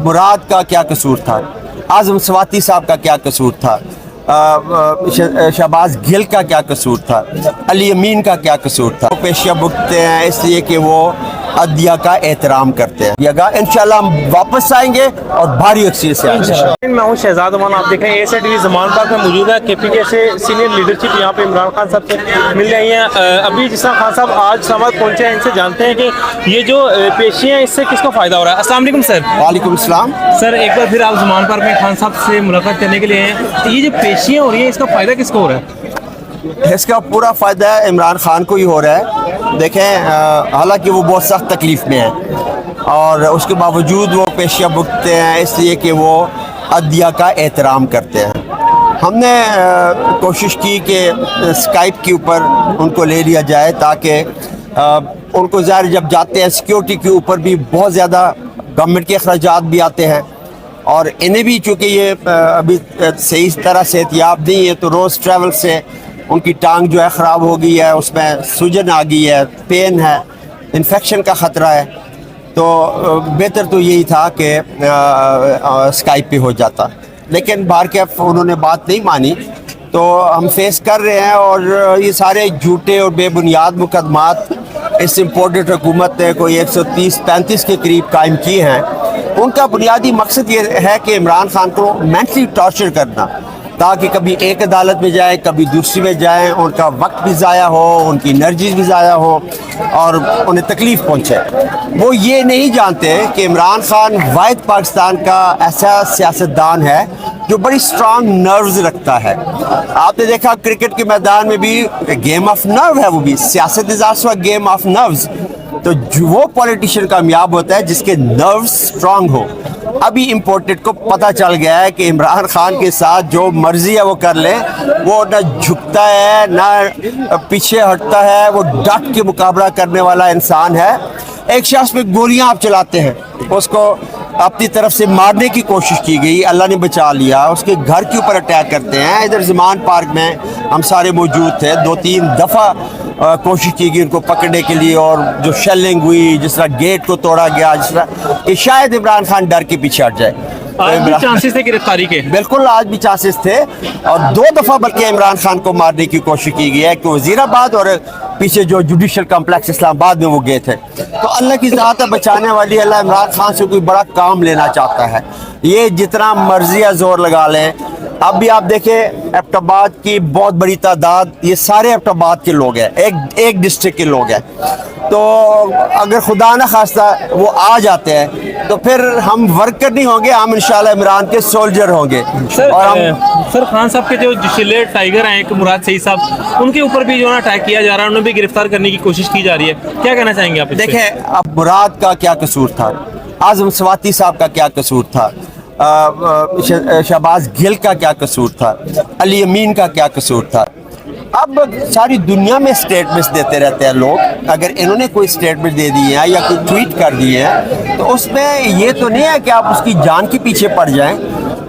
मुराद का क्या कसूर था, आज़म स्वाति साहब का क्या कसूर था, शहबाज गिल का क्या कसूर था, अली अमीन का क्या कसूर था। वो पेशिया भुगतते हैं इसलिए कि वो अदिया का एहतराम करते हैं। इंशाल्लाह हम वापस आएंगे और भारी अक्सर से आएंगे। मैं हूँ शहजाद अमान, आप देख रहे हैं ASA ज़मान पार्क में मौजूद है। KPK से सीनियर लीडरशिप यहाँ पे इमरान खान साहब से मिल रही हैं। अभी जिस तरह खान साहब आज इस्लामाबाद पहुँचे हैं, इनसे जानते हैं कि ये जो पेशी हैं इससे किसको फ़ायदा हो रहा है। अस्सलाम वालेकुम सर। वालेकुम सलाम सर, एक बार फिर आप ज़मान पार्क में खान साहब से मुलाकात करने के लिए हैं, तो ये जो पेशियाँ हो रही हैं इसका फ़ायदा किसको हो रहा है? इसका पूरा फ़ायदा इमरान खान को ही हो रहा है। देखें, हालांकि वो बहुत सख्त तकलीफ़ में है और उसके बावजूद वो पेशियाँ भुगतते हैं इसलिए कि वो अदिया का एहतराम करते हैं। हमने कोशिश की कि स्काइप के ऊपर उनको ले लिया जाए ताकि उनको ज़ाहिर जब जाते हैं सिक्योरिटी के ऊपर भी बहुत ज़्यादा गवर्नमेंट के अखराजात भी आते हैं और इन्हें भी चूँकि ये अभी सही तरह सेहतियाब नहीं है तो रोज़ ट्रैवल से उनकी टांग जो है ख़राब हो गई है, उसमें सूजन आ गई है, पेन है, इन्फेक्शन का ख़तरा है। तो बेहतर तो यही था कि स्काइप पे हो जाता, लेकिन बाहर के उन्होंने बात नहीं मानी तो हम फेस कर रहे हैं। और ये सारे झूठे और बेबुनियाद मुकदमात इस इम्पोर्टेड हुकूमत ने कोई 130-135 के करीब कायम किए हैं। उनका बुनियादी मकसद ये है कि इमरान खान को मेंटली टॉर्चर करना ताकि कभी एक अदालत में जाए कभी दूसरी में जाए, उनका वक्त भी ज़ाया हो, उनकी एनर्जी भी ज़ाया हो और उन्हें तकलीफ़ पहुँचे। वो ये नहीं जानते कि इमरान खान वाहिद पाकिस्तान का ऐसा सियासतदान है जो बड़ी स्ट्रांग नर्व्स रखता है। आपने देखा क्रिकेट के मैदान में भी गेम ऑफ नर्व है, वो भी सियासत is also a game of nerves. तो वो पॉलिटिशियन कामयाब होता है जिसके नर्व्स स्ट्रांग हो। अभी इम्पोर्टेड को पता चल गया है कि इमरान खान के साथ जो मर्जी है वो कर ले, वो ना झुकता है ना पीछे हटता है, वो डट के मुकाबला करने वाला इंसान है। एक शख्स पे गोलियां आप चलाते हैं, उसको अपनी तरफ से मारने की कोशिश की गई, अल्लाह ने बचा लिया, उसके घर के ऊपर अटैक करते हैं। इधर ज़मान पार्क में हम सारे मौजूद थे, 2-3 दफ़ा कोशिश की गई उनको पकड़ने के लिए और जो शेलिंग हुई, जिस तरह गेट को तोड़ा गया, जिस तरह कि शायद इमरान खान डर के पीछे हट जाए। आज भी चांसेस थे गिरफ्तारी के? बिल्कुल, आज भी चांसेस थे और 2 दफ़ा बल्कि इमरान खान को मारने की कोशिश की गई है कि वज़ीराबाद और पीछे जो जुडिशल कम्प्लेक्स इस्लामाबाद में वो गए थे। तो अल्लाह की ज़ात है बचाने वाली। अल्लाह इमरान खान से कोई बड़ा काम लेना चाहता है, ये जितना मर्जी है जोर लगा लें। अब भी आप देखें एबटाबाद की बहुत बड़ी तादाद, ये सारे एबटाबाद के लोग हैं, एक डिस्ट्रिक्ट के लोग हैं। तो अगर खुदा न खास्ता वो आ जाते हैं तो फिर हम वर्कर नहीं होंगे, हम इंशाल्लाह इमरान के सोल्जर होंगे। और हम सर खान साहब के जो जिले टाइगर हैं, एक मुराद सईद साहब, उनके ऊपर भी जो है अटैक किया जा रहा है, उन्हें भी गिरफ्तार करने की कोशिश की जा रही है। क्या कहना चाहेंगे आप? देखें, अब मुराद का क्या कसूर था, आज़म स्वाति साहब का क्या कसूर था, शहबाज गिल का क्या कसूर था, अली अमीन का क्या कसूर था। अब सारी दुनिया में स्टेटमेंट्स देते रहते हैं लोग। अगर इन्होंने कोई स्टेटमेंट दे दी है या कोई ट्वीट कर दी है तो उसमें ये तो नहीं है कि आप उसकी जान के पीछे पड़ जाएं।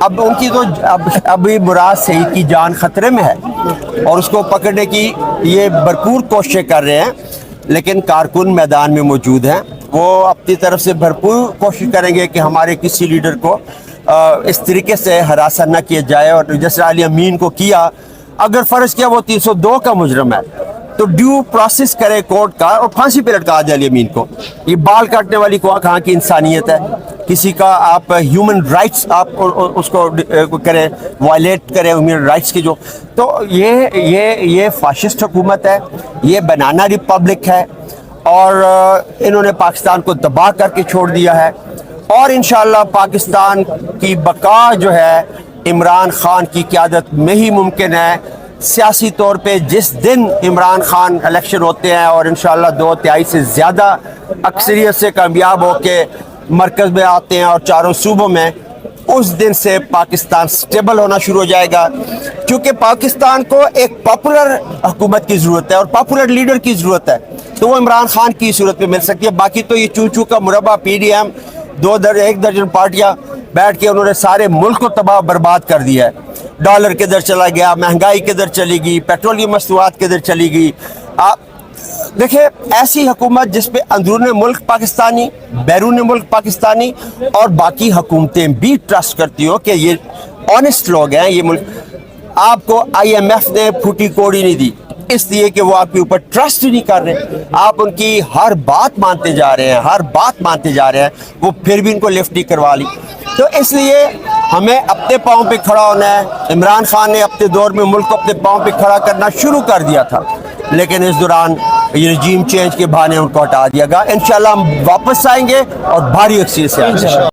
अब उनकी तो अभी मुराद सईद की जान खतरे में है और उसको पकड़ने की ये भरपूर कोशिशें कर रहे हैं, लेकिन कारकुन मैदान में मौजूद हैं। वो अपनी तरफ से भरपूर कोशिश करेंगे कि हमारे किसी लीडर को इस तरीके से हरासा न किया जाए। और जैसे अली अमीन को किया, अगर फ़र्ज़ किया वो 302 का मुजरम है तो ड्यू प्रोसेस करे कोर्ट का और फांसी पे लटका दे अली अमीन को। ये बाल काटने वाली कहाँ की इंसानियत है? किसी का आप ह्यूमन राइट्स आप उसको करें, वायलेट करें ह्यूमन राइट्स की जो, तो ये फाशिस्ट हुकूमत है, ये बनाना रिपब्लिक है और इन्होंने पाकिस्तान को दबा करके छोड़ दिया है। और इंशाअल्लाह पाकिस्तान की बका जो है इमरान खान की क़यादत में ही मुमकिन है। सियासी तौर पे जिस दिन इमरान खान इलेक्शन होते हैं और इंशाअल्लाह 2/3 से ज़्यादा अक्सरियत से कामयाब होके मरकज़ में आते हैं और चारों सूबों में, उस दिन से पाकिस्तान स्टेबल होना शुरू हो जाएगा। क्योंकि पाकिस्तान को एक पॉपुलर हुकूमत की ज़रूरत है और पॉपुलर लीडर की ज़रूरत है, तो वो इमरान खान की सूरत में मिल सकती है। बाकी तो ये चू का मुरबा PDM 1 दर्जन पार्टियां बैठ के उन्होंने सारे मुल्क को तबाह बर्बाद कर दिया है। डॉलर किधर चला गया, महंगाई किधर चली गई, पेट्रोलियम मस्तूआत किधर चली गई। आप देखिए, ऐसी हुकूमत जिस पे अंदरून मुल्क पाकिस्तानी, बैरून मुल्क पाकिस्तानी और बाकी हुकूमतें भी ट्रस्ट करती हो कि ये ऑनेस्ट लोग हैं, ये मुल्क, आपको IMF ने फूटी कोड़ी नहीं दी इसलिए कि वो आपके ऊपर ट्रस्ट ही नहीं कर रहे। आप उनकी हर बात मानते जा रहे हैं, हर बात मानते जा रहे हैं, वो फिर भी इनको लिफ्ट नहीं करवा ली। तो इसलिए हमें अपने पाँव पे खड़ा होना है। इमरान खान ने अपने दौर में मुल्क को अपने पाँव पे खड़ा करना शुरू कर दिया था, लेकिन इस दौरान ये रजीम चेंज के बहाने उनको हटा दिया गया। इंशाल्लाह हम वापस आएंगे और भारी अक्सरियत से आएंगे।